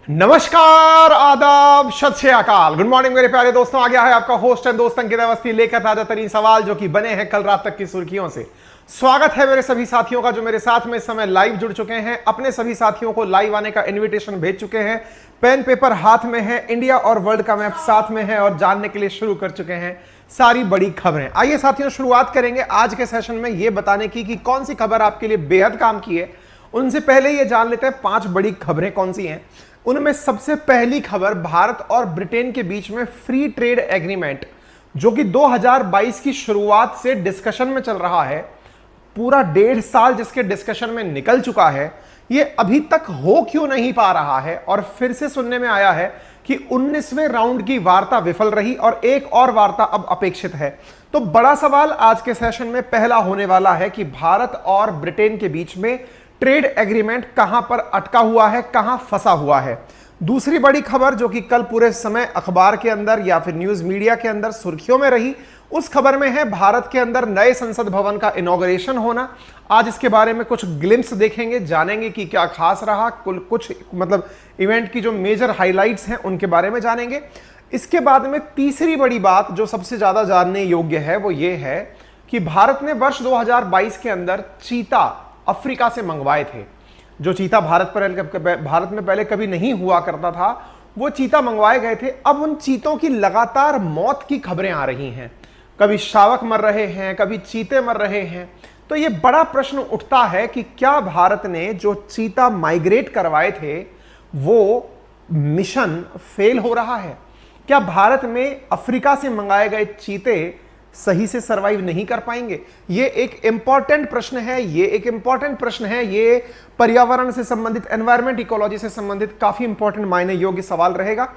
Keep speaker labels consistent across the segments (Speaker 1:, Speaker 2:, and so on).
Speaker 1: नमस्कार, आदाब, सत श्री अकाल, गुड मॉर्निंग मेरे प्यारे दोस्तों। आ गया है आपका होस्ट एंड दोस्त अंकित अवस्थी लेकर ताजा तरीन सवाल जो कि बने हैं कल रात तक की सुर्खियों से। स्वागत है मेरे सभी साथियों का जो मेरे साथ में इस समय लाइव जुड़ चुके हैं, अपने सभी साथियों को लाइव आने का इन्विटेशन भेज चुके हैं, पेन पेपर हाथ में है, इंडिया और वर्ल्ड का मैप साथ में है और जानने के लिए शुरू कर चुके हैं सारी बड़ी खबरें। आइए साथियों, शुरुआत करेंगे आज के सेशन में यह बताने की कि कौन सी खबर आपके लिए बेहद काम की है। उनसे पहले ये जान लेते हैं 5 बड़ी खबरें कौन सी हैं। उनमें सबसे पहली खबर भारत और ब्रिटेन के बीच में फ्री ट्रेड एग्रीमेंट जो कि 2022 की शुरुआत से डिस्कशन में चल रहा है, पूरा 1.5 साल जिसके डिस्कशन में निकल चुका है, ये अभी तक हो क्यों नहीं पा रहा है। और फिर से सुनने में आया है कि 19वें राउंड की वार्ता विफल रही और एक और वार्ता अब अपेक्षित है। तो बड़ा सवाल आज के सेशन में पहला होने वाला है कि भारत और ब्रिटेन के बीच में ट्रेड एग्रीमेंट कहां पर अटका हुआ है, कहां फंसा हुआ है। दूसरी बड़ी खबर जो कि कल पूरे समय अखबार के अंदर या फिर न्यूज मीडिया के अंदर सुर्खियों में रही, उस खबर में है भारत के अंदर नए संसद भवन का इनॉग्रेशन होना। आज इसके बारे में कुछ ग्लिम्स देखेंगे, जानेंगे कि क्या खास रहा, कुछ मतलब इवेंट की जो मेजर हाइलाइट्स हैं उनके बारे में जानेंगे। इसके बाद में तीसरी बड़ी बात जो सबसे ज्यादा जानने योग्य है वो ये है कि भारत ने वर्ष 2022 के अंदर चीता अफ्रीका से मंगवाए थे। जो चीता भारत में पहले कभी नहीं हुआ करता था, वो चीता मंगवाए गए थे। अब उन चीतों की लगातार मौत की खबरें आ रही हैं, कभी शावक मर रहे हैं, कभी चीते मर रहे हैं। तो ये बड़ा प्रश्न उठता है कि क्या भारत ने जो चीता माइग्रेट करवाए थे वो मिशन फेल हो रहा है? क्या भारत में अफ्रीका से मंगाए गए चीते सही से सरवाइव नहीं कर पाएंगे? ये एक इंपॉर्टेंट प्रश्न है, ये पर्यावरण से संबंधित, एनवायरमेंट इकोलॉजी से संबंधित काफी इंपॉर्टेंट मायने योग्य सवाल रहेगा।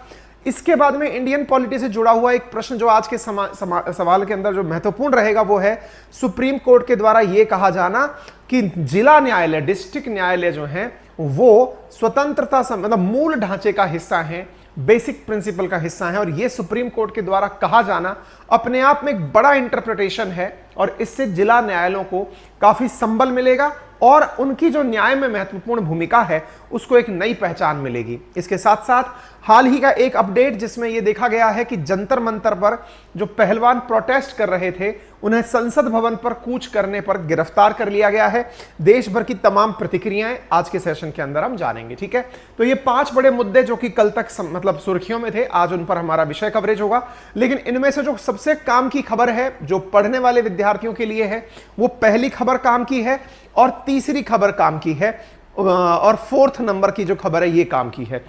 Speaker 1: इसके बाद में इंडियन पॉलिटी से जुड़ा हुआ एक प्रश्न जो आज के सवाल के अंदर जो महत्वपूर्ण रहेगा वो है सुप्रीम कोर्ट के द्वारा यह कहा जाना कि जिला न्यायालय, डिस्ट्रिक्ट न्यायालय जो है वो स्वतंत्रता मतलब मूल ढांचे का हिस्सा है, बेसिक प्रिंसिपल का हिस्सा है। और यह सुप्रीम कोर्ट के द्वारा कहा जाना अपने आप में एक बड़ा इंटरप्रिटेशन है और इससे जिला न्यायालयों को काफी संबल मिलेगा और उनकी जो न्याय में महत्वपूर्ण भूमिका है उसको एक नई पहचान मिलेगी। इसके साथ साथ हाल ही का एक अपडेट जिसमें यह देखा गया है कि जंतर मंतर पर जो पहलवान प्रोटेस्ट कर रहे थे उन्हें संसद भवन पर कूच करने पर गिरफ्तार कर लिया गया है। देश भर की तमाम प्रतिक्रियाएं आज के सेशन के अंदर हम जानेंगे। ठीक है, तो ये 5 बड़े मुद्दे जो कि कल तक मतलब सुर्खियों में थे, आज उन पर हमारा विषय कवरेज होगा। लेकिन इनमें से जो सबसे काम की खबर है जो पढ़ने वाले विद्यार्थियों के लिए है, वो पहली खबर काम की है और तीसरी खबर काम की है और 4th नंबर की जो खबर है ये काम की है।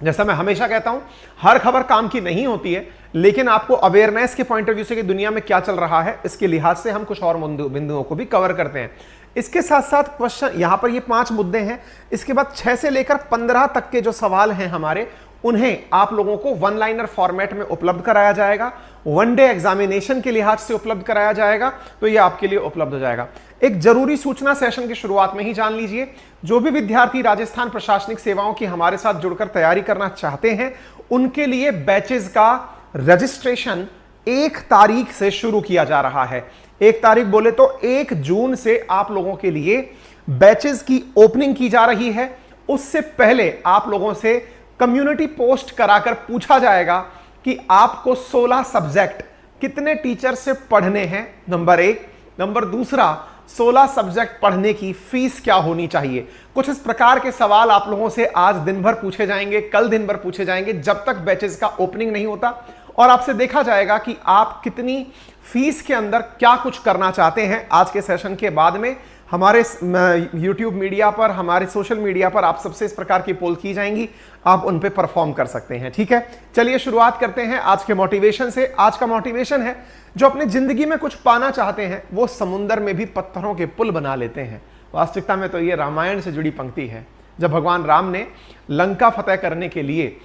Speaker 1: जैसा मैं हमेशा कहता हूं, हर खबर काम की नहीं होती है, लेकिन आपको अवेयरनेस के पॉइंट ऑफ व्यू से कि दुनिया में क्या चल रहा है इसके लिहाज से हम कुछ और बिंदुओं को भी कवर करते हैं। इसके साथ साथ क्वेश्चन यहां पर ये 5 मुद्दे हैं। इसके बाद 6 से लेकर 15 तक के जो सवाल हैं हमारे, उन्हें आप लोगों को 1 लाइनर फॉर्मेट में उपलब्ध कराया जाएगा, 1 डे एग्जामिनेशन के लिहाज से उपलब्ध कराया जाएगा, तो यह आपके लिए उपलब्ध हो जाएगा। एक जरूरी सूचना सेशन की शुरुआत में ही जान लीजिए, जो भी विद्यार्थी राजस्थान प्रशासनिक सेवाओं की हमारे साथ जुड़कर तैयारी करना चाहते हैं उनके लिए बैचेस का रजिस्ट्रेशन 1 तारीख से शुरू किया जा रहा है। 1 तारीख बोले तो 1 जून से आप लोगों के लिए बैचेस की ओपनिंग की जा रही है। उससे पहले आप लोगों से कम्युनिटी पोस्ट कराकर पूछा जाएगा कि आपको 16 सब्जेक्ट कितने टीचर से पढ़ने हैं, नंबर 1। नंबर दूसरा, 16 सब्जेक्ट पढ़ने की फीस क्या होनी चाहिए। कुछ इस प्रकार के सवाल आप लोगों से आज दिन भर पूछे जाएंगे, कल दिन भर पूछे जाएंगे, जब तक बैचेस का ओपनिंग नहीं होता। और आपसे देखा जाएगा कि आप कितनी फीस के अंदर क्या कुछ करना चाहते हैं। आज के सेशन के बाद में हमारे YouTube मीडिया पर, हमारे सोशल मीडिया पर आप सबसे इस प्रकार की पोल की जाएंगी, आप उन पे परफॉर्म कर सकते हैं। ठीक है, चलिए शुरुआत करते हैं आज के मोटिवेशन से। आज का मोटिवेशन है, जो अपनी जिंदगी में कुछ पाना चाहते हैं वो समुंदर में भी पत्थरों के पुल बना लेते हैं। वास्तविकता में तो ये रामायण से जुड़ी पंक्ति है, जब भगवान राम ने लंका फतेह करने के लिए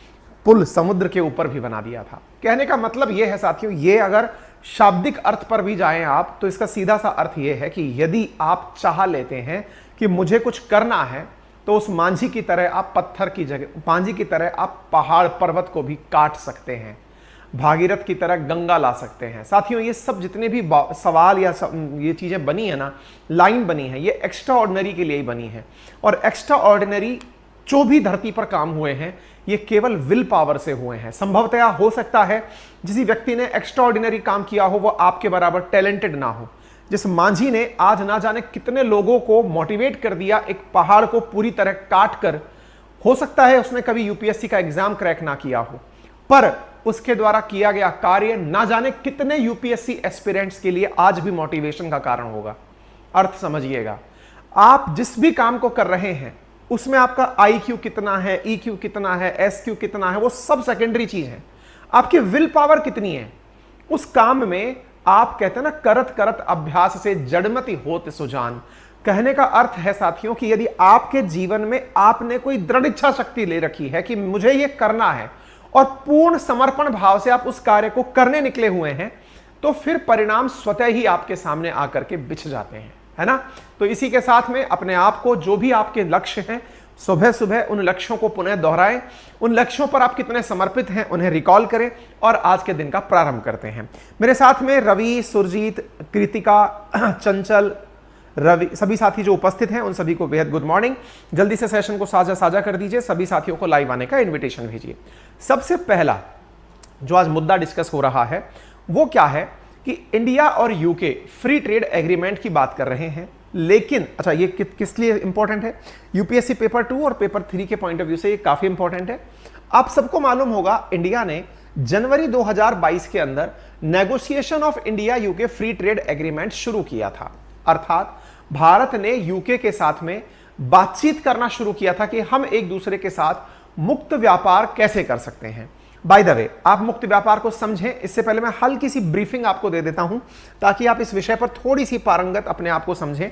Speaker 1: पुल समुद्र के ऊपर भी बना दिया था। कहने का मतलब यह है साथियों, ये अगर शाब्दिक अर्थ पर भी जाएं आप तो इसका सीधा सा अर्थ यह है कि यदि आप चाह लेते हैं कि मुझे कुछ करना है तो उस मांझी की तरह आप पत्थर की जगह, मांझी की तरह आप पहाड़ पर्वत को भी काट सकते हैं, भागीरथ की तरह गंगा ला सकते हैं। साथियों, ये सब जितने भी सवाल या ये चीजें बनी है ना, लाइन बनी है, ये एक्स्ट्रा ऑर्डिनरी के लिए ही बनी है। और एक्स्ट्रा ऑर्डिनरी जो भी धरती पर काम हुए हैं ये केवल विल पावर से हुए हैं। संभवतया हो सकता है जिस व्यक्ति ने एक्स्ट्राऑर्डिनरी काम किया हो वो आपके बराबर टैलेंटेड ना हो। जिस मांझी ने आज ना जाने कितने लोगों को मोटिवेट कर दिया एक पहाड़ को पूरी तरह काट कर, हो सकता है उसने कभी यूपीएससी का एग्जाम क्रैक ना किया हो, पर उसके द्वारा किया गया कार्य ना जाने कितने यूपीएससी एस्पिरेंट्स के लिए आज भी मोटिवेशन का कारण होगा। अर्थ समझिएगा, आप जिस भी काम को कर रहे हैं उसमें आपका IQ कितना है, EQ कितना है, SQ कितना है, वो सब सेकेंडरी चीज है। आपकी विल पावर कितनी है उस काम में। आप कहते हैं ना, करत करत अभ्यास से जड़मति होत सुजान। कहने का अर्थ है साथियों कि यदि आपके जीवन में आपने कोई दृढ़ इच्छा शक्ति ले रखी है कि मुझे ये करना है और पूर्ण समर्पण भाव से आप उस कार्य को करने निकले हुए हैं, तो फिर परिणाम स्वतः ही आपके सामने आकर के बिछ जाते हैं, है ना। तो इसी के साथ में अपने आप को, जो भी आपके लक्ष्य हैं, सुबह सुबह उन लक्ष्यों को पुनः दोहराएं। उन लक्ष्यों पर आप कितने समर्पित हैं उन्हें रिकॉल करें और आज के दिन का प्रारंभ करते हैं। मेरे साथ में रवि, सुरजीत, कृतिका, चंचल, रवि, सभी साथी जो उपस्थित हैं उन सभी को बेहद गुड मॉर्निंग। जल्दी से सेशन को साझा कर दीजिए, सभी साथियों को लाइव आने का इन्विटेशन भेजिए। सबसे पहला जो आज मुद्दा डिस्कस हो रहा है वो क्या है कि इंडिया और यूके फ्री ट्रेड एग्रीमेंट की बात कर रहे हैं, लेकिन अच्छा ये किस लिए इंपॉर्टेंट है? यूपीएससी पेपर 2 और पेपर 3 के पॉइंट ऑफ व्यू से ये काफी इंपॉर्टेंट है। आप सबको मालूम होगा इंडिया ने जनवरी 2022 के अंदर negotiation of India UK free trade agreement शुरू किया था। अर्थात भारत ने यूके के साथ में बातचीत करना शुरू किया था कि हम एक दूसरे के साथ मुक्त व्यापार कैसे कर सकते हैं। बाय द वे, आप मुक्त व्यापार को समझें इससे पहले मैं हल्की सी ब्रीफिंग आपको दे देता हूं ताकि आप इस विषय पर थोड़ी सी पारंगत अपने आप को समझें।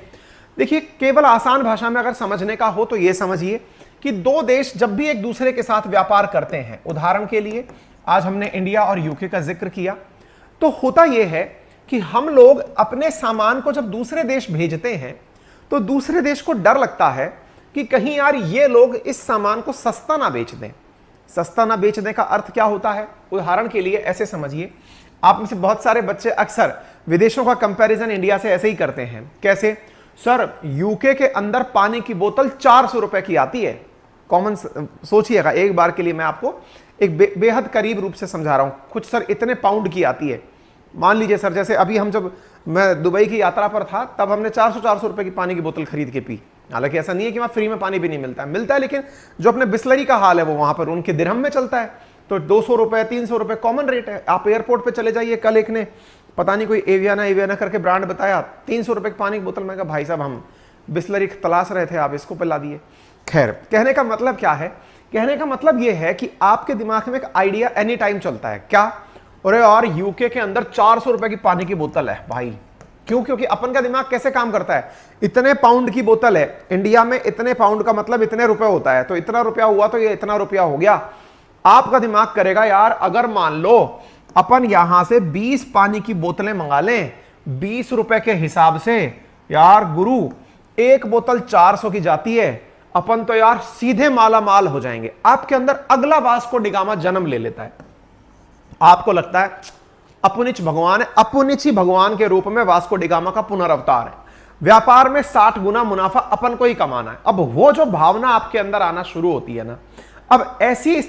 Speaker 1: देखिए, केवल आसान भाषा में अगर समझने का हो तो यह समझिए कि दो देश जब भी एक दूसरे के साथ व्यापार करते हैं, उदाहरण के लिए आज हमने इंडिया और यूके का जिक्र किया, तो होता यह है कि हम लोग अपने सामान को जब दूसरे देश भेजते हैं तो दूसरे देश को डर लगता है कि कहीं यार ये लोग इस सामान को सस्ता ना बेच दें। सस्ता ना बेचने का अर्थ क्या होता है? उदाहरण के लिए ऐसे समझिए, आप में से बहुत सारे बच्चे अक्सर विदेशों का कंपैरिजन इंडिया से ऐसे ही करते हैं। कैसे? सर, यूके के अंदर पानी की बोतल 400 रुपए की आती है। कॉमन सोचिएगा, एक बार के लिए मैं आपको एक बेहद करीब रूप से समझा रहा हूं। कुछ सर इतने पाउंड की आती है। मान लीजिए सर, जैसे अभी जब मैं दुबई की यात्रा पर था तब हमने 400 रुपए की पानी की बोतल खरीद के पी। हालांकि ऐसा नहीं है कि वहां फ्री में पानी भी नहीं मिलता है, लेकिन जो अपने बिस्लरी का हाल है वो वहां पर उनके दिरहम में चलता है, तो 200 रुपए 300 रुपए कॉमन रेट है। आप एयरपोर्ट पे चले जाइए, कल एक ने पता नहीं कोई एवियाना करके ब्रांड बताया, 300 रुपए की पानी की बोतल। मैं कहा भाई साहब, हम बिस्लरी तलाश रहे थे, आप इसको पिला दिए। खैर, कहने का मतलब क्या है? कहने का मतलब यह है कि आपके दिमाग में एक आइडिया एनी टाइम चलता है, क्या? अरे यार, यूके के अंदर 400 रुपए की पानी की बोतल है भाई। क्यों? क्योंकि अपन का दिमाग कैसे काम करता है, इतने पाउंड की बोतल है, इंडिया में इतने पाउंड का मतलब इतने रुपए होता है, तो इतना रुपया हुआ तो ये इतना रुपया हो गया। आपका दिमाग करेगा यार, अगर मान लो अपन यहां से 20 पानी की बोतलें मंगा लें 20 रुपए के हिसाब से, यार गुरु एक बोतल 400 की जाती है, अपन तो यार सीधे माला माल हो जाएंगे। आपके अंदर अगला वास्को डिगामा जन्म ले लेता है। आपको लगता है अपुनिच भगवान है, अपुनिच ही भगवान के रूप में वास्को डिगामा का पुनर्अवतार है। व्यापार में 60 गुना मुनाफा अपन को ही कमाना है। अब वो जो भावना आपके अंदर आना शुरू होती है ना, अब ऐसी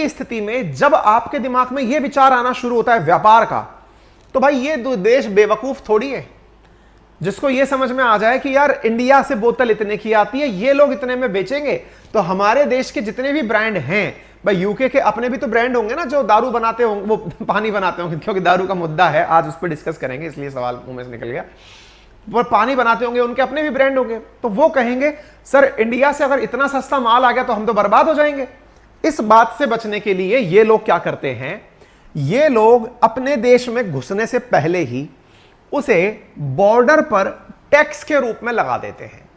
Speaker 1: स्थिति में जब आपके दिमाग में यह विचार आना शुरू होता है व्यापार का, तो भाई ये देश बेवकूफ थोड़ी है जिसको ये समझ में आ जाए कि यार इंडिया से बोतल इतने की आती है, ये लोग इतने में बेचेंगे, तो हमारे देश के जितने भी ब्रांड हैं, भाई यूके के अपने भी तो ब्रांड होंगे ना जो दारू बनाते होंगे, वो पानी बनाते होंगे, क्योंकि दारू का मुद्दा है आज, उस पर डिस्कस करेंगे, इसलिए सवाल मुंह में से निकल गया। वो पानी बनाते होंगे, उनके अपने भी ब्रांड होंगे, तो वो कहेंगे सर इंडिया से अगर इतना सस्ता माल आ गया तो हम तो बर्बाद हो जाएंगे। इस बात से बचने के लिए ये लोग क्या करते हैं, ये लोग अपने देश में घुसने से पहले ही उसे बॉर्डर पर टैक्स के रूप में लगा देते हैं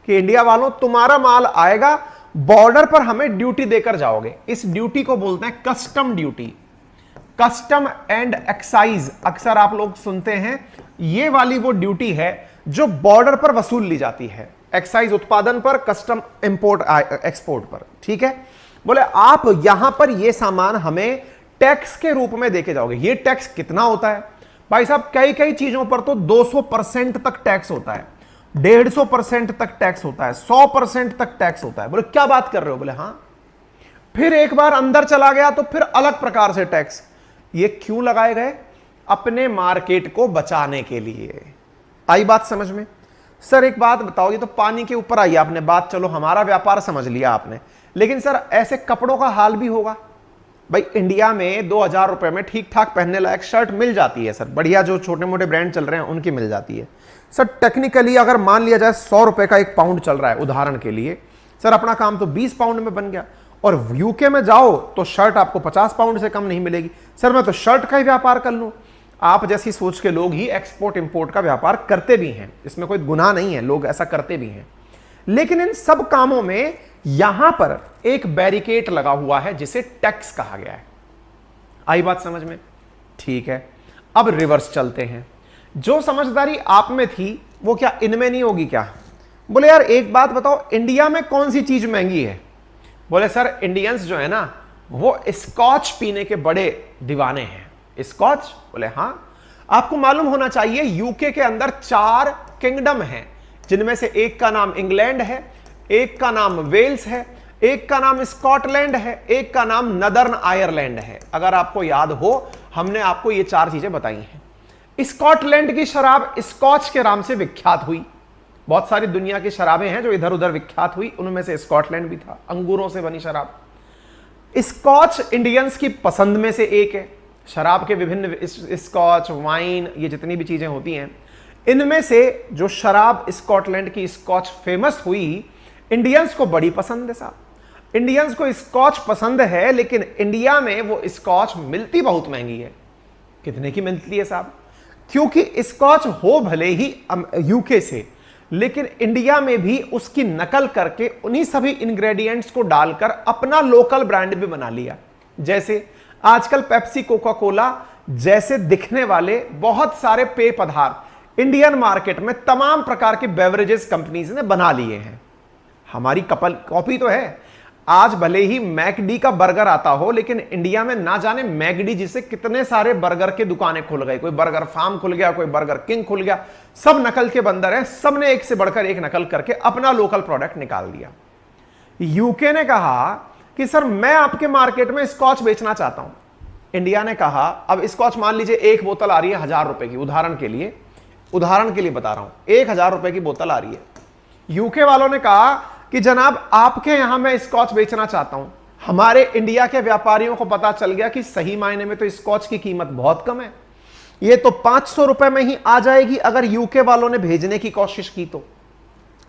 Speaker 1: कि इंडिया वालों, तुम्हारा माल आएगा, बॉर्डर पर हमें ड्यूटी देकर जाओगे। इस ड्यूटी को बोलते हैं custom duty, custom and excise अक्सर आप लोग सुनते हैं। ये वाली वो ड्यूटी है जो बॉर्डर पर वसूल ली जाती है। एक्साइज उत्पादन पर, कस्टम इंपोर्ट एक्सपोर्ट पर, ठीक है। बोले आप यहां पर ये सामान हमें टैक्स के रूप में देके जाओगे। ये टैक्स कितना होता है भाई साहब? कई कई चीजों पर तो 200% तक टैक्स होता है। 150% तक टैक्स होता है, 100% तक टैक्स होता है। बोले क्या बात कर रहे हो? बोले हाँ। फिर एक बार अंदर चला गया तो फिर अलग प्रकार से टैक्स। ये क्यों लगाए गए? अपने मार्केट को बचाने के लिए। आई बात समझ में? सर एक बात बताओ, ये तो पानी के ऊपर आई आपने बात, चलो हमारा व्यापार समझ लिया आपने, लेकिन सर ऐसे कपड़ों का हाल भी होगा। भाई इंडिया में 2000 रुपए में ठीक ठाक पहनने लायक शर्ट मिल जाती है सर, बढ़िया जो छोटे मोटे ब्रांड चल रहे हैं उनकी मिल जाती है सर। टेक्निकली अगर मान लिया जाए 100 रुपए का एक पाउंड चल रहा है उदाहरण के लिए, सर अपना काम तो 20 पाउंड में बन गया। और यूके में जाओ तो शर्ट आपको 50 पाउंड से कम नहीं मिलेगी। सर मैं तो शर्ट का ही व्यापार कर लूं। आप जैसी सोच के लोग ही एक्सपोर्ट इंपोर्ट का व्यापार करते भी हैं, इसमें कोई गुनाह नहीं है, लोग ऐसा करते भी हैं। लेकिन इन सब कामों में यहां पर एक बैरिकेड लगा हुआ है जिसे टैक्स कहा गया है। आई बात समझ में? ठीक है, अब रिवर्स चलते हैं। जो समझदारी आप में थी वो क्या इनमें नहीं होगी क्या? बोले यार एक बात बताओ, इंडिया में कौन सी चीज महंगी है? बोले सर इंडियंस जो है ना वो स्कॉच पीने के बड़े दीवाने हैं। स्कॉच? बोले हां। आपको मालूम होना चाहिए यूके के अंदर 4 किंगडम हैं, जिनमें से एक का नाम इंग्लैंड है, एक का नाम वेल्स है, एक का नाम स्कॉटलैंड है, एक का नाम नदर्न आयरलैंड है। अगर आपको याद हो हमने आपको ये 4 चीजें बताई हैं। स्कॉटलैंड की शराब स्कॉच के नाम से विख्यात हुई। बहुत सारी दुनिया की शराबें हैं जो इधर उधर विख्यात हुई, उनमें से स्कॉटलैंड भी था, अंगूरों से बनी शराब। स्कॉच इंडियंस की पसंद में से एक है। शराब के विभिन्न स्कॉच, वाइन, ये जितनी भी चीजें होती हैं, इनमें से जो शराब स्कॉटलैंड की स्कॉच फेमस हुई, इंडियंस को बड़ी पसंद है साहब। इंडियंस को स्कॉच पसंद है, लेकिन इंडिया में वो स्कॉच मिलती बहुत महंगी है। कितने की मिलती है साहब? क्योंकि स्कॉच हो भले ही यूके से, लेकिन इंडिया में भी उसकी नकल करके उन्हीं सभी इंग्रेडिएंट्स को डालकर अपना लोकल ब्रांड भी बना लिया। जैसे आजकल पेप्सी, कोका कोला जैसे दिखने वाले बहुत सारे पेय पदार्थ इंडियन मार्केट में तमाम प्रकार के बेवरेजेस कंपनीज ने बना लिए हैं। हमारी कपल कॉपी तो है। आज भले ही मैकडी का बर्गर आता हो, लेकिन इंडिया में ना जाने मैकडी जिसे कितने सारे बर्गर के दुकानें खुल गई, कोई बर्गर फार्म खुल गया, कोई बर्गर किंग खुल गया, सब नकल के बंदर हैं। सबने एक से बढ़कर एक नकल करके अपना लोकल प्रोडक्ट निकाल दिया। यूके ने कहा कि सर मैं आपके मार्केट में स्कॉच बेचना चाहता हूं। इंडिया ने कहा, अब स्कॉच मान लीजिए एक बोतल आ रही है 1000 रुपए की, उदाहरण के लिए बता रहा हूं, 1000 रुपए की बोतल आ रही है। यूके वालों ने कहा कि जनाब आपके यहां मैं स्कॉच बेचना चाहता हूं। हमारे इंडिया के व्यापारियों को पता चल गया कि सही मायने में तो स्कॉच की कीमत बहुत कम है, ये तो 500 रुपए में ही आ जाएगी। अगर यूके वालों ने भेजने की कोशिश की तो,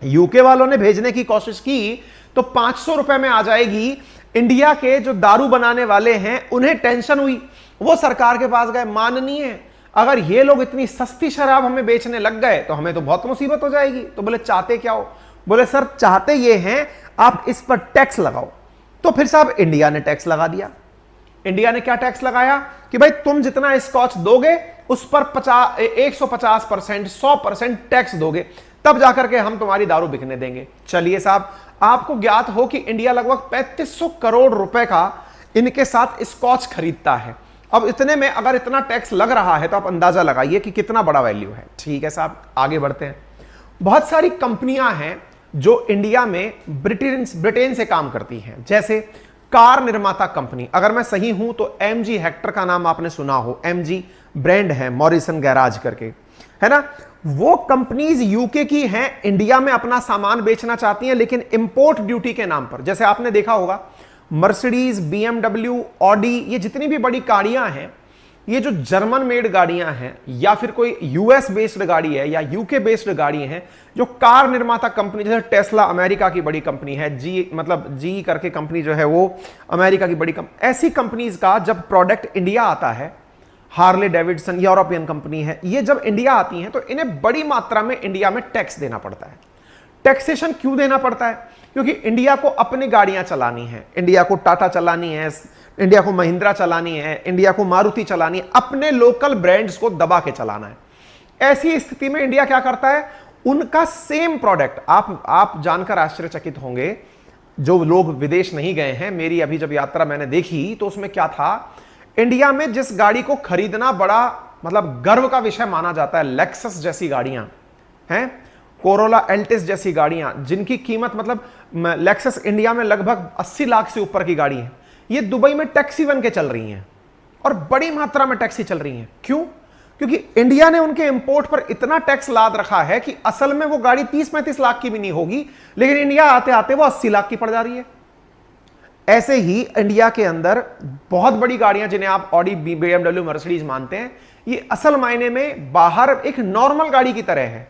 Speaker 1: यूके वालों ने भेजने की कोशिश की तो 500 रुपए में आ जाएगी। इंडिया के जो दारू बनाने वाले हैं उन्हें टेंशन हुई, वो सरकार के पास गए, माननीय अगर ये लोग इतनी सस्ती शराब हमें बेचने लग गए तो हमें तो बहुत मुसीबत हो जाएगी। तो बोले चाहते क्या हो? बोले सर चाहते ये हैं आप इस पर टैक्स लगाओ। तो फिर साहब इंडिया ने टैक्स लगा दिया। इंडिया ने क्या टैक्स लगाया कि भाई तुम जितना स्कॉच दोगे उस पर 150%, 100% टैक्स दोगे, तब जाकर के हम तुम्हारी दारू बिकने देंगे। चलिए साहब, आपको ज्ञात हो कि इंडिया लगभग 3500 करोड़ रुपए का इनके साथ स्कॉच खरीदता है। अब इतने में अगर इतना टैक्स लग रहा है तो आप अंदाजा लगाइए कि कितना बड़ा वैल्यू है। ठीक है साहब, आगे बढ़ते हैं। बहुत सारी कंपनियां हैं जो इंडिया में ब्रिटेन से काम करती हैं, जैसे कार निर्माता कंपनी। अगर मैं सही हूं तो MG हेक्टर का नाम आपने सुना हो, MG ब्रांड है, मॉरिसन गैराज करके, है ना। वो कंपनीज यूके की हैं, इंडिया में अपना सामान बेचना चाहती हैं, लेकिन इंपोर्ट ड्यूटी के नाम पर। जैसे आपने देखा होगा मर्सिडीज, BMW, ऑडी, ये जितनी भी बड़ी गाड़ियां हैं, ये जो जर्मन मेड गाड़ियां हैं या फिर कोई US बेस्ड गाड़ी है या UK बेस्ड गाड़ी हैं, जो कार निर्माता कंपनी, जैसे टेस्ला अमेरिका की बड़ी कंपनी है, जी करके कंपनी जो है वो अमेरिका की बड़ी कंपनी, ऐसी कंपनीज का जब प्रोडक्ट इंडिया आता है, हार्ले डेविडसन यूरोपियन कंपनी है, ये जब इंडिया आती हैं तो इन्हें बड़ी मात्रा में इंडिया में टैक्स देना पड़ता है। टैक्सेशन क्यों देना पड़ता है? क्योंकि इंडिया को अपनी गाड़ियां चलानी है, इंडिया को टाटा चलानी है, इंडिया को महिंद्रा चलानी है, इंडिया को मारुति चलानी है, अपने लोकल ब्रांड्स को दबा के चलाना है। ऐसी स्थिति में इंडिया क्या करता है, उनका सेम प्रोडक्ट, आप जानकर आश्चर्यचकित होंगे, जो लोग विदेश नहीं गए हैं, मेरी अभी जब यात्रा मैंने देखी तो उसमें क्या था, इंडिया में जिस गाड़ी को खरीदना बड़ा गर्व का विषय माना जाता है, लेक्सस जैसी गाड़ियां हैं, कोरोला एल्टिस जैसी गाड़ियां जिनकी कीमत मतलब लेक्सस इंडिया में लगभग 80 लाख से ऊपर की गाड़ी है, ये दुबई में टैक्सी बन के चल रही हैं और बड़ी मात्रा में टैक्सी चल रही हैं। क्यों? क्योंकि इंडिया ने उनके इंपोर्ट पर इतना टैक्स लाद रखा है कि असल में वो गाड़ी 30-35 लाख की भी नहीं होगी, लेकिन इंडिया आते आते वो 80 लाख की पड़ जा रही है। ऐसे ही इंडिया के अंदर बहुत बड़ी गाड़ियां जिन्हें आप ऑडी, BMW, मर्सिडीज मानते हैं, ये असल मायने में बाहर एक नॉर्मल गाड़ी की तरह है।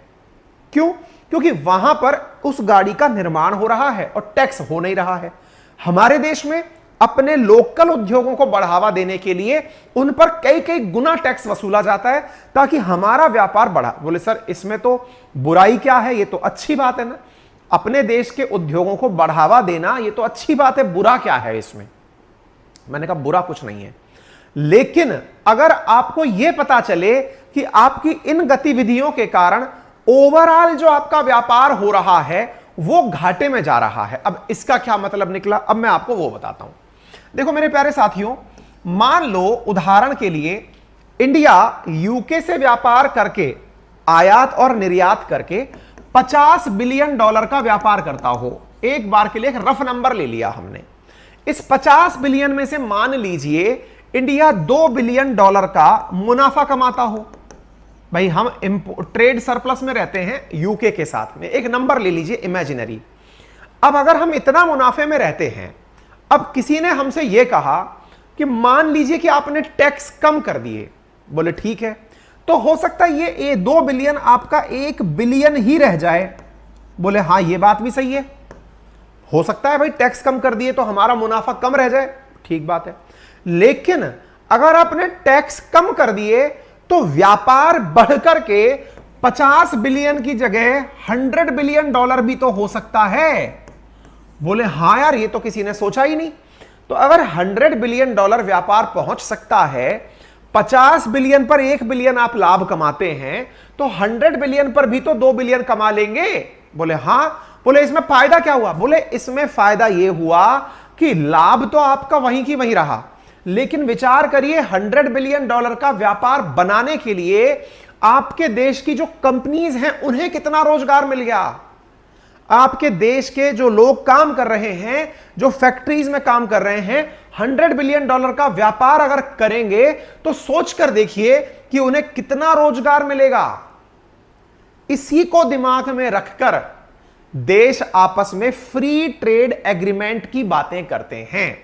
Speaker 1: क्यों? क्योंकि वहां पर उस गाड़ी का निर्माण हो रहा है और टैक्स हो नहीं रहा है। हमारे देश में अपने लोकल उद्योगों को बढ़ावा देने के लिए उन पर कई कई गुना टैक्स वसूला जाता है ताकि हमारा व्यापार बढ़ा। बोले सर इसमें तो बुराई क्या है, ये तो अच्छी बात है ना, अपने देश के उद्योगों को बढ़ावा देना ये तो अच्छी बात है, बुरा क्या है इसमें? मैंने कहा बुरा कुछ नहीं है, लेकिन अगर आपको यह पता चले कि आपकी इन गतिविधियों के कारण ओवरऑल जो आपका व्यापार हो रहा है वो घाटे में जा रहा है, अब इसका क्या मतलब निकला, अब मैं आपको वो बताता हूं। देखो मेरे प्यारे साथियों, मान लो उदाहरण के लिए इंडिया यूके से व्यापार करके, आयात और निर्यात करके $50 बिलियन का व्यापार करता हो। एक बार के लिए एक रफ नंबर ले लिया हमने। इस 50 बिलियन में से मान लीजिए इंडिया $2 बिलियन का मुनाफा कमाता हो। भाई हम ट्रेड सरप्लस में रहते हैं यूके के साथ में, एक नंबर ले लीजिए इमेजिनरी। अब अगर हम इतना मुनाफे में रहते हैं, अब किसी ने हमसे यह कहा कि मान लीजिए कि आपने टैक्स कम कर दिए, बोले ठीक है, तो हो सकता है ये 2 बिलियन आपका 1 बिलियन ही रह जाए। बोले हां ये बात भी सही है, हो सकता है भाई टैक्स कम कर दिए तो हमारा मुनाफा कम रह जाए, ठीक बात है। लेकिन अगर आपने टैक्स कम कर दिए तो व्यापार बढ़कर के 50 बिलियन की जगह $100 बिलियन भी तो हो सकता है। बोले हां यार ये तो किसी ने सोचा ही नहीं। तो अगर $100 बिलियन व्यापार पहुंच सकता है, 50 बिलियन पर 1 बिलियन आप लाभ कमाते हैं, तो 100 बिलियन पर भी तो 2 बिलियन कमा लेंगे। बोले हां। बोले इसमें फायदा क्या हुआ? बोले इसमें फायदा यह हुआ कि लाभ तो आपका वहीं की वहीं रहा, लेकिन विचार करिए $100 बिलियन का व्यापार बनाने के लिए आपके देश की जो कंपनीज हैं उन्हें कितना रोजगार मिल गया। आपके देश के जो लोग काम कर रहे हैं, जो फैक्ट्रीज में काम कर रहे हैं, $100 बिलियन का व्यापार अगर करेंगे तो सोच कर देखिए कि उन्हें कितना रोजगार मिलेगा। इसी को दिमाग में रखकर देश आपस में फ्री ट्रेड एग्रीमेंट की बातें करते हैं।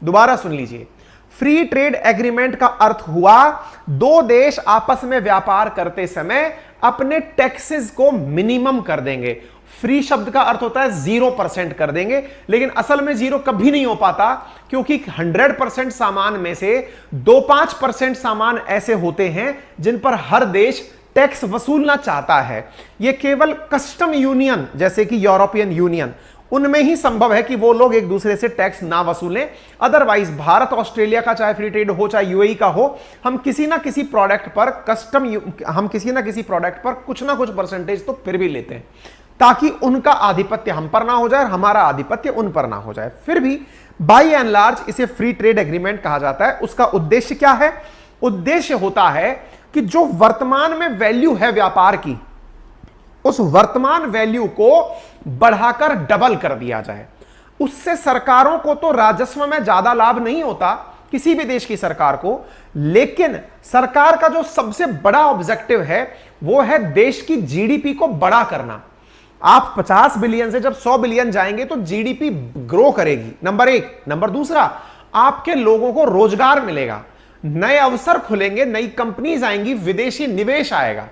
Speaker 1: दोबारा सुन लीजिए, फ्री ट्रेड एग्रीमेंट का अर्थ हुआ दो देश आपस में व्यापार करते समय अपने टैक्सेस को मिनिमम कर देंगे। फ्री शब्द का अर्थ होता है 0% कर देंगे, लेकिन असल में 0 कभी नहीं हो पाता, क्योंकि 100% सामान में से 2-5% सामान ऐसे होते हैं जिन पर हर देश टैक्स वसूलना चाहता है। यह केवल कस्टम यूनियन जैसे कि यूरोपियन यूनियन, उनमें ही संभव है कि वो लोग एक दूसरे से टैक्स ना वसूलें। अदरवाइज भारत ऑस्ट्रेलिया का चाहे फ्री ट्रेड हो चाहे यूएई का हो, हम किसी ना किसी प्रोडक्ट पर कुछ ना कुछ परसेंटेज तो फिर भी लेते हैं, ताकि उनका आधिपत्य हम पर ना हो जाए और हमारा आधिपत्य उन पर ना हो जाए। फिर भी बाय एंड लार्ज इसे फ्री ट्रेड एग्रीमेंट कहा जाता है। उसका उद्देश्य क्या है? उद्देश्य होता है कि जो वर्तमान में वैल्यू है व्यापार की, उस वर्तमान वैल्यू को बढ़ाकर डबल कर दिया जाए। उससे सरकारों को तो राजस्व में ज्यादा लाभ नहीं होता, किसी भी देश की सरकार को, लेकिन सरकार का जो सबसे बड़ा ऑब्जेक्टिव है वो है देश की जीडीपी को बड़ा करना। आप 50 बिलियन से जब 100 बिलियन जाएंगे तो जीडीपी ग्रो करेगी, नंबर एक। नंबर दूसरा, आपके लोगों को रोजगार मिलेगा, नए अवसर खुलेंगे, नई कंपनीज आएंगी, विदेशी निवेश आएगा।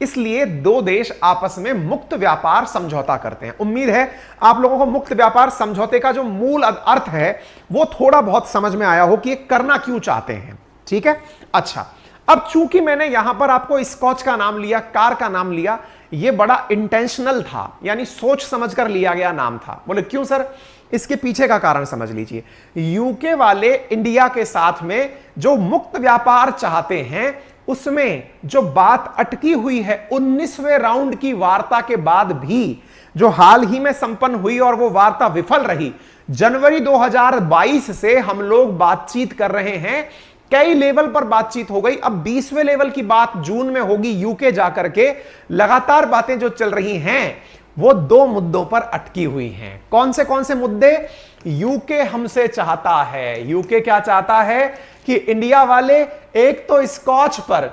Speaker 1: इसलिए दो देश आपस में मुक्त व्यापार समझौता करते हैं। उम्मीद है आप लोगों को मुक्त व्यापार समझौते का जो मूल अर्थ है वो थोड़ा बहुत समझ में आया हो कि ये करना क्यों चाहते हैं। ठीक है, अच्छा, अब चूंकि मैंने यहां पर आपको स्कॉच का नाम लिया, कार का नाम लिया, ये बड़ा इंटेंशनल था, यानी सोच समझकर लिया गया नाम था। बोले क्यों सर? इसके पीछे का कारण समझ लीजिए। यूके वाले इंडिया के साथ में जो मुक्त व्यापार चाहते हैं, उसमें जो बात अटकी हुई है 19वें राउंड की वार्ता के बाद भी, जो हाल ही में संपन्न हुई और वो वार्ता विफल रही। जनवरी 2022 से हम लोग बातचीत कर रहे हैं कई लेवल पर बातचीत हो गई। अब 20वें लेवल की बात जून में होगी यूके जाकर के। लगातार बातें जो चल रही हैं वो दो मुद्दों पर अटकी हुई हैं। कौन से मुद्दे? यूके हमसे चाहता है, यूके क्या चाहता है कि इंडिया वाले एक तो स्कॉच पर,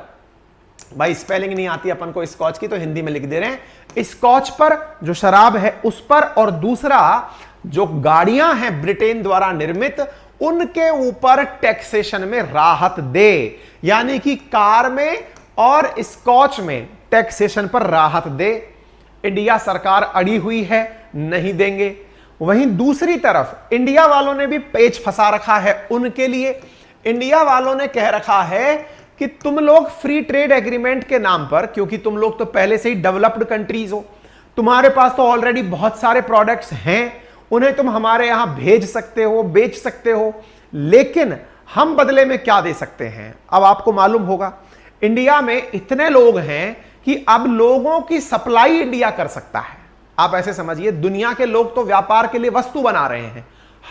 Speaker 1: भाई स्पेलिंग नहीं आती अपन को स्कॉच की तो हिंदी में लिख दे रहे हैं, स्कॉच पर जो शराब है उस पर, और दूसरा जो गाड़ियां हैं ब्रिटेन द्वारा निर्मित उनके ऊपर टैक्सेशन में राहत दे। यानी कि कार में और स्कॉच में टैक्सेशन पर राहत दे। इंडिया सरकार अड़ी हुई है, नहीं देंगे। वहीं दूसरी तरफ इंडिया वालों ने भी पेच फंसा रखा है उनके लिए। इंडिया वालों ने कह रखा है कि तुम लोग फ्री ट्रेड एग्रीमेंट के नाम पर, क्योंकि तुम लोग तो पहले से ही डेवलप्ड कंट्रीज हो, तुम्हारे पास तो ऑलरेडी बहुत सारे प्रोडक्ट्स हैं, उन्हें तुम हमारे यहां भेज सकते हो, बेच सकते हो, लेकिन हम बदले में क्या दे सकते हैं? अब आपको मालूम होगा इंडिया में इतने लोग हैं कि अब लोगों की सप्लाई इंडिया कर सकता है। आप ऐसे समझिए दुनिया के लोग तो व्यापार के लिए वस्तु बना रहे हैं,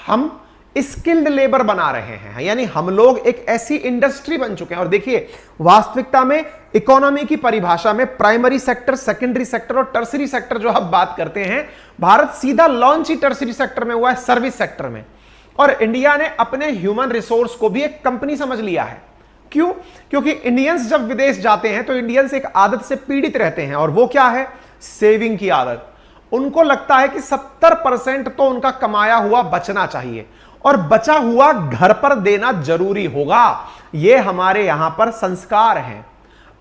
Speaker 1: हम स्किल्ड लेबर बना रहे हैं, यानी हम लोग एक ऐसी इंडस्ट्री बन चुके हैं। और देखिए वास्तविकता में इकोनॉमी की परिभाषा में प्राइमरी सेक्टर, सेकेंडरी सेक्टर और टर्सरी सेक्टर जो हम बात करते हैं, भारत सीधा लॉन्च ही टर्सरी सेक्टर में हुआ है, सर्विस सेक्टर में। और इंडिया ने अपने ह्यूमन रिसोर्स को भी एक कंपनी समझ लिया है। क्यों? क्योंकि इंडियंस जब विदेश जाते हैं तो इंडियंस एक आदत से पीड़ित रहते हैं, और वो क्या है? सेविंग की आदत। उनको लगता है कि 70% तो उनका कमाया हुआ बचना चाहिए, और बचा हुआ घर पर देना जरूरी होगा। ये हमारे यहां पर संस्कार हैं।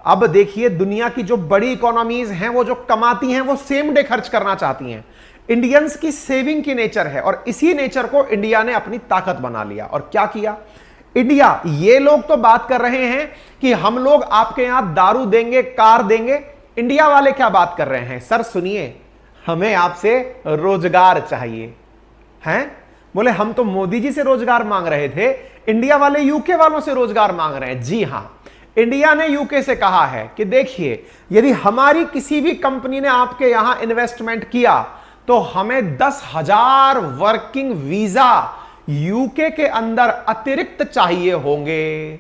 Speaker 1: अब देखिए दुनिया की जो बड़ी इकोनॉमीज हैं वो जो कमाती हैं वो सेम डे खर्च करना चाहती हैं। इंडियंस की सेविंग की नेचर है, और इसी नेचर को इंडिया ने अपनी ताकत बना लिया। और क्या किया इंडिया? ये लोग तो बात कर रहे हैं कि हम लोग आपके यहां दारू देंगे, कार देंगे। इंडिया वाले क्या बात कर रहे हैं? सर सुनिए, हमें आपसे रोजगार चाहिए। हैं? बोले हम तो मोदी जी से रोजगार मांग रहे थे, इंडिया वाले यूके वालों से रोजगार मांग रहे हैं। जी हां, इंडिया ने यूके से कहा है कि देखिए यदि हमारी किसी भी कंपनी ने आपके यहां इन्वेस्टमेंट किया तो हमें 10,000 वर्किंग वीजा यूके के अंदर अतिरिक्त चाहिए होंगे।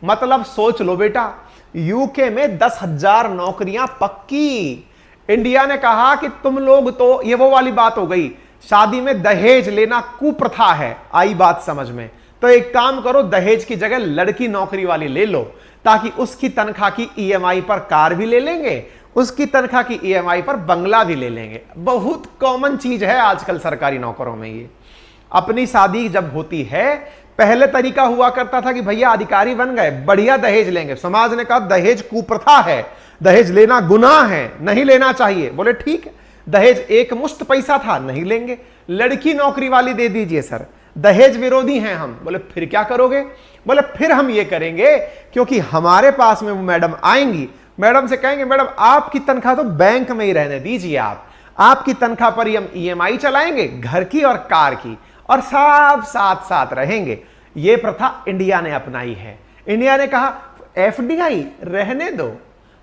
Speaker 1: मतलब सोच लो बेटा, यूके में 10,000 नौकरियां पक्की। इंडिया ने कहा कि तुम लोग तो, ये वो वाली बात हो गई, शादी में दहेज लेना कुप्रथा है। आई बात समझ में? तो एक काम करो, दहेज की जगह लड़की नौकरी वाली ले लो, ताकि उसकी तनख्वाह की ईएमआई पर कार भी ले लेंगे, उसकी तनख्वाह की ईएमआई पर बंगला भी ले लेंगे। बहुत कॉमन चीज है आजकल सरकारी नौकरों में ये। अपनी शादी जब होती है, पहले तरीका हुआ करता था कि भैया अधिकारी बन गए, बढ़िया दहेज लेंगे। समाज ने कहा दहेज कुप्रथा है, दहेज लेना गुनाह है, नहीं लेना चाहिए। बोले ठीक है, दहेज एक मुश्त पैसा था, नहीं लेंगे। लड़की नौकरी वाली दे दीजिए सर, दहेज विरोधी हैं हम। बोले फिर क्या करोगे? बोले फिर हम ये करेंगे, क्योंकि हमारे पास में वो मैडम आएंगी, मैडम से कहेंगे मैडम आपकी तनख्वाह तो बैंक में ही रहने दीजिए, आपकी तनख्वाह पर ही हम ईएमआई चलाएंगे घर की और कार की, और सब साथ साथ रहेंगे। ये प्रथा इंडिया ने अपनाई है। इंडिया ने कहा एफडीआई रहने दो,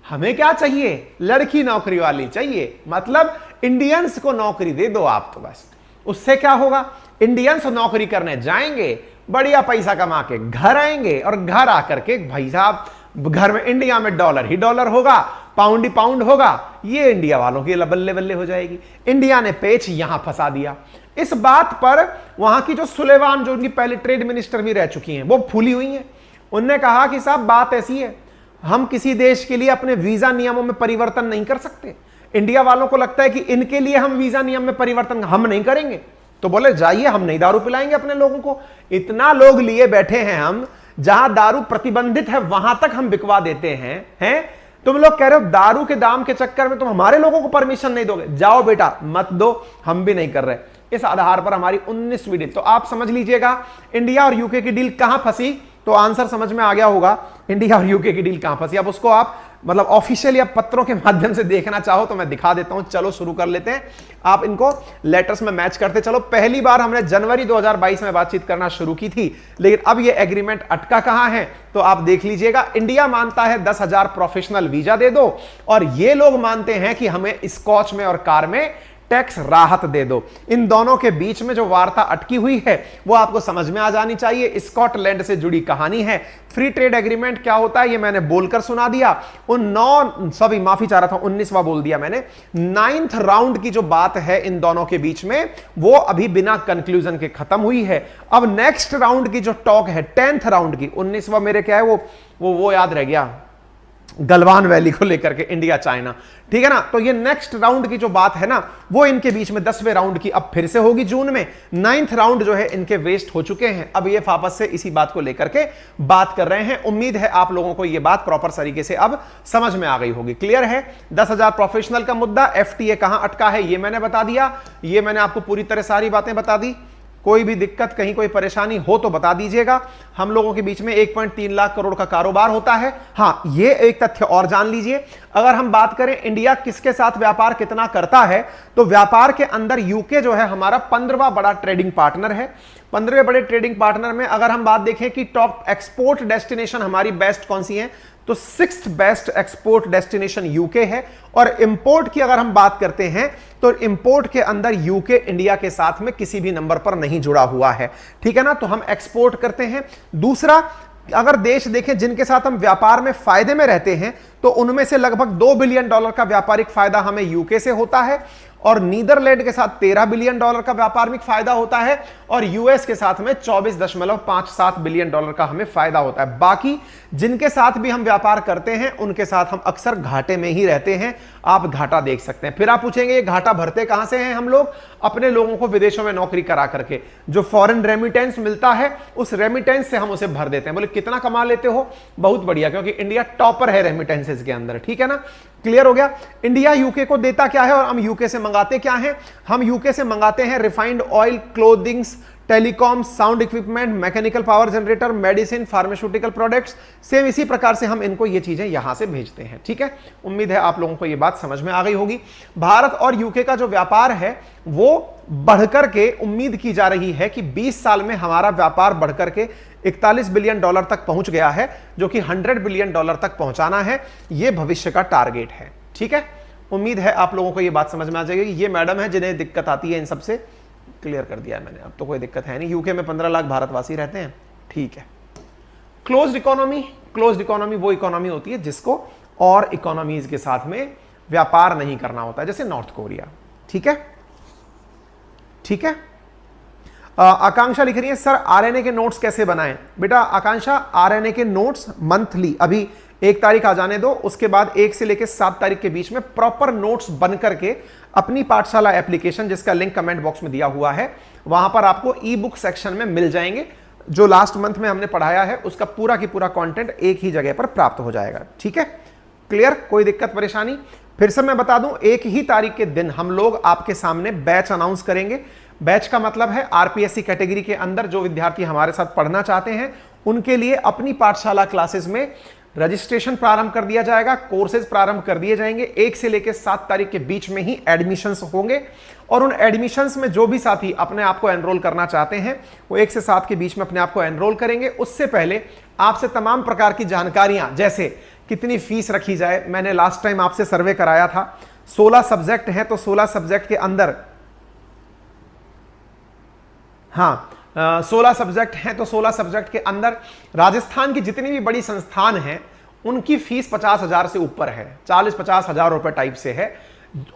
Speaker 1: हमें क्या चाहिए? लड़की नौकरी वाली चाहिए। मतलब इंडियंस को नौकरी दे दो आप तो बस। उससे क्या होगा? इंडियंस नौकरी करने जाएंगे, बढ़िया पैसा कमा के घर आएंगे, और घर आकर के भाई साहब घर में इंडिया में डॉलर ही डॉलर होगा, पाउंड ही पाउंड होगा। ये इंडिया वालों की बल्ले बल्ले हो जाएगी। इंडिया ने पेच यहां फंसा दिया। इस बात पर वहां की जो सुलेवान, जो उनकी पहले ट्रेड मिनिस्टर भी रह चुकी हैं, वो फूली हुई हैं। उनने कहा कि साहब बात ऐसी है, हम किसी देश के लिए अपने वीजा नियमों में परिवर्तन नहीं कर सकते। इंडिया वालों को लगता है कि इनके लिए हम वीजा नियम में परिवर्तन हम नहीं करेंगे, तो बोले जाइए हम नहीं दारू पिलाएंगे अपने लोगों को। इतना लोग लिए बैठे हैं हम, जहां दारू प्रतिबंधित है वहां तक हम बिकवा देते हैं। तुम लोग कह रहे हो दारू के दाम के चक्कर में तुम हमारे लोगों को परमिशन नहीं दोगे, जाओ बेटा मत दो, हम भी नहीं कर रहे। इस आधार पर हमारी 19वीं डील। तो आप समझ लीजिएगा इंडिया और यूके की डील कहां फंसी, तो आंसर समझ में आ गया होगा इंडिया और यूके की डील कहां फंसी। अब उसको आप मतलब ऑफिशियल या पत्रों के माध्यम से देखना चाहो तो मैं दिखा देता हूं। चलो शुरू कर लेते हैं, आप इनको लेटर्स में मैच करते चलो। पहली बार हमने जनवरी 2022 में बातचीत करना शुरू की थी, लेकिन अब ये एग्रीमेंट अटका कहां है तो आप देख लीजिएगा। इंडिया मानता है 10,000 प्रोफेशनल वीजा दे दो, और ये लोग मानते हैं कि हमें स्कॉच में और कार में टैक्स राहत दे दो। इन दोनों के बीच में जो वार्ता अटकी हुई है वो आपको समझ में आ जानी चाहिए। स्कॉटलैंड से जुड़ी कहानी है। फ्री ट्रेड एग्रीमेंट क्या होता है ये मैंने बोलकर सुना दिया। उन 19वां बोल दिया मैंने। 9th राउंड की जो बात है इन दोनों के बीच में वो अभी बिना कंक्लूजन के खत्म हुई है। अब नेक्स्ट राउंड की जो टॉक है 10th राउंड की, 19वां मेरे क्या है वो याद रह गया, गलवान वैली को लेकर के, इंडिया चाइना, ठीक है ना। तो ये नेक्स्ट राउंड की जो बात है ना वो इनके बीच में 10वें राउंड की अब फिर से होगी जून में। 9th राउंड जो है इनके वेस्ट हो चुके हैं। अब ये वापस से इसी बात को लेकर के बात कर रहे हैं। उम्मीद है आप लोगों को ये बात प्रॉपर तरीके से अब समझ में आ गई होगी। क्लियर है। 10,000 प्रोफेशनल का मुद्दा, FTA कहां अटका है ये मैंने बता दिया। ये मैंने आपको पूरी तरह सारी बातें बता दी। कोई भी दिक्कत, कहीं कोई परेशानी हो तो बता दीजिएगा। हम लोगों के बीच में 1.3 लाख करोड़ का कारोबार होता है। हां, ये एक तथ्य और जान लीजिए। अगर हम बात करें इंडिया किसके साथ व्यापार कितना करता है, तो व्यापार के अंदर यूके जो है हमारा 15वां बड़ा ट्रेडिंग पार्टनर है। 15वें बड़े ट्रेडिंग पार्टनर में अगर हम बात देखें कि टॉप एक्सपोर्ट डेस्टिनेशन हमारी बेस्ट कौन सी है, तो 6th best export destination UK है। और इंपोर्ट की अगर हम बात करते हैं तो इंपोर्ट के अंदर यूके इंडिया के साथ में किसी भी नंबर पर नहीं जुड़ा हुआ है, ठीक है ना। तो हम एक्सपोर्ट करते हैं। दूसरा, अगर देश देखें जिनके साथ हम व्यापार में फायदे में रहते हैं तो उनमें से लगभग $2 बिलियन का व्यापारिक फायदा हमें यूके से होता है, और नीदरलैंड के साथ $13 बिलियन का व्यापारिक फायदा होता है, और यूएस के साथ में $24.57 बिलियन का हमें फायदा होता है। बाकी जिनके साथ भी हम व्यापार करते हैं उनके साथ हम अक्सर घाटे में ही रहते हैं। आप घाटा देख सकते हैं। फिर आप पूछेंगे ये घाटा भरते कहां से हैं हम लोग? अपने लोगों को विदेशों में नौकरी करा करके जो फॉरेन रेमिटेंस मिलता है उस रेमिटेंस से हम उसे भर देते हैं। बोले कितना कमा लेते हो? बहुत बढ़िया, क्योंकि इंडिया टॉपर है रेमिटेंसेस के अंदर, ठीक है ना। क्लियर हो गया। इंडिया यूके को देता क्या है और हम यूके से मंगाते क्या है? हम यूके से मंगाते हैं refined oil, clothings, telecom, sound equipment, mechanical power generator, medicine, pharmaceutical products. Same इसी प्रकार से हम इनको ये चीजें यहां से भेजते हैं, ठीक है। उम्मीद है आप लोगों को ये बात समझ में आ गई होगी। भारत और यूके का जो व्यापार है वो बढ़कर के उम्मीद की जा रही है कि 20 साल में हमारा व्यापार बढ़कर के $41 बिलियन तक पहुंच गया है, जो कि $100 बिलियन तक पहुंचाना है। यह भविष्य का टारगेट है, ठीक है। उम्मीद है आप लोगों को यह बात समझ में आ जाएगी। ये मैडम है जिन्हें दिक्कत आती है इन सबसे, क्लियर कर दिया है मैंने। अब तो कोई दिक्कत है नहीं। यूके में 15 लाख भारतवासी रहते हैं, ठीक है। क्लोज्ड इकोनॉमी, क्लोज्ड इकोनॉमी वो इकोनॉमी होती है जिसको और इकोनॉमीज के साथ में व्यापार नहीं करना होता है, जैसे नॉर्थ कोरिया, ठीक है, ठीक है। आकांक्षा लिख रही है सर आरएनए के नोट्स कैसे बनाएं? बेटा आकांक्षा, आरएनए के नोट्स मंथली, अभी 1 तारीख आ जाने दो, उसके बाद 1 से लेकर 7 तारीख के बीच में प्रॉपर नोट्स बन करके अपनी पाठशाला एप्लीकेशन, जिसका लिंक कमेंट बॉक्स में दिया हुआ है, वहां पर आपको ई बुक सेक्शन में मिल जाएंगे। जो लास्ट मंथ में हमने पढ़ाया है उसका पूरा की पूरा कंटेंट एक ही जगह पर प्राप्त हो जाएगा, ठीक है। क्लियर, कोई दिक्कत परेशानी? फिर से मैं बता दूं, 1 ही तारीख के दिन हम लोग आपके सामने बैच अनाउंस करेंगे। बैच का मतलब है आरपीएससी कैटेगरी के अंदर जो विद्यार्थी हमारे साथ पढ़ना चाहते हैं उनके लिए अपनी पाठशाला क्लासेस में रजिस्ट्रेशन प्रारंभ कर दिया जाएगा, कोर्सेज प्रारंभ कर दिए जाएंगे। 1 से लेकर 7 तारीख के बीच में ही एडमिशंस होंगे, और उन एडमिशंस में जो भी साथी अपने आप को एनरोल करना चाहते हैं वो 1 से 7 के बीच में अपने आप को एनरोल करेंगे। उससे पहले आपसे तमाम प्रकार की जानकारियां, जैसे कितनी फीस रखी जाए, मैंने लास्ट टाइम आपसे सर्वे कराया था। 16 सब्जेक्ट हैं तो 16 सब्जेक्ट के अंदर, हाँ 16 सब्जेक्ट हैं तो 16 सब्जेक्ट के अंदर राजस्थान की जितनी भी बड़ी संस्थान हैं उनकी फीस 50,000 से ऊपर है, 40-50 हजार रुपए टाइप से है।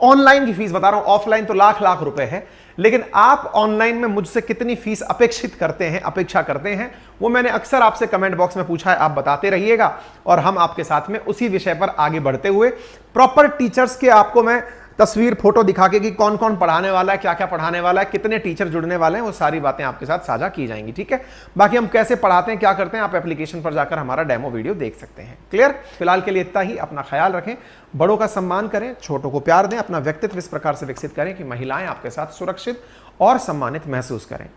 Speaker 1: ऑनलाइन की फीस बता रहा हूं, ऑफलाइन तो लाख रुपए है। लेकिन आप ऑनलाइन में मुझसे कितनी फीस अपेक्षित करते हैं, अपेक्षा करते हैं, वो मैंने अक्सर आपसे कमेंट बॉक्स में पूछा है, आप बताते रहिएगा और हम आपके साथ में उसी विषय पर आगे बढ़ते हुए प्रॉपर टीचर्स के आपको मैं तस्वीर फोटो दिखा के कि कौन कौन पढ़ाने वाला है, क्या क्या पढ़ाने वाला है, कितने टीचर जुड़ने वाले हैं, वो सारी बातें आपके साथ साझा की जाएंगी, ठीक है। बाकी हम कैसे पढ़ाते हैं, क्या करते हैं, आप एप्लीकेशन पर जाकर हमारा डेमो वीडियो देख सकते हैं। क्लियर? फिलहाल के लिए इतना ही। अपना ख्याल रखें, बड़ों का सम्मान करें, छोटों को प्यार दें, अपना व्यक्तित्व इस प्रकार से विकसित करें कि महिलाएं आपके साथ सुरक्षित और सम्मानित महसूस करें।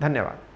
Speaker 1: धन्यवाद।